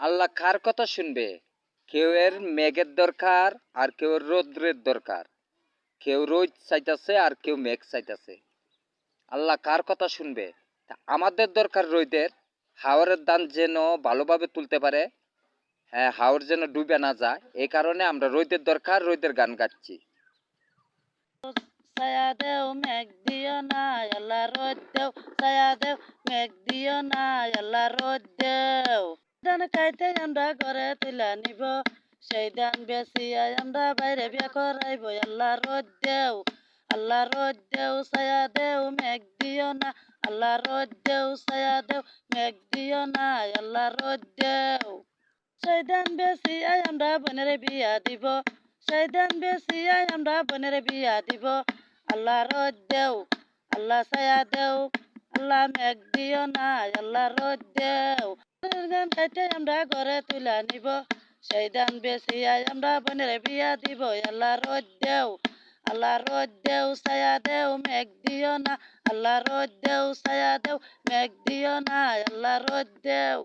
আল্লাহ কার কথা শুনবে? কেউ এর মেঘের দরকার আর কেউ রৌদ্রের দরকার। কেউ রোদ চাইতেছে আর কেউ মেঘ চাইতেছে। আল্লাহ কার কথা শুনবে? আমাদের দরকার রোদের, হাওরের দান যেন ভালোভাবে তুলতে পারে। হ্যাঁ, হাওর যেন ডুবে না যায়, এই কারণে আমরা রোদের দরকার, রোদের গান গাচ্ছি। ছায়া দেও মেঘ দিও না আল্লাহ রোদ দেও, ছায়া দেও মেঘ দিও না আল্লাহ রোদ দেও। ধান খাইতে আমরা ঘরে তুলা নিব, সেই ধান বেচিয়া আমরা বাইরে বিয়া করাইব। আল্লাহ রোদ দেও, আল্লাহ রোদ দেও, ছায়া দেও মেঘ দিও না আল্লাহ রোদ দেও, ছায়া দেও মেঘ দিও না আল্লাহ রোদ দেও। সেই ধান বেচিয়া আমরা বোনের বিয়া দিব, সেই ধান বেচিয়া আমরা বোনের বিয়া দিব। আল্লাহ রোদ দেও, আল্লাহ ছায়া দেও, আল্লাহ মেঘ দিও না আল্লাহ রোদ দেও। গান খাইতে আমরা ঘরে তুলা নিব, সেই ধান বেচিয়া আমরা বোনের বিয়া দিব। আল্লাহ রোদ দেও, আল্লাহ রোদ দেও, ছায়া দেও মেঘ দিও না আল্লাহ রোদ দেও, ছায়া দেও মেঘ দিও না আল্লাহ রোদ দেও।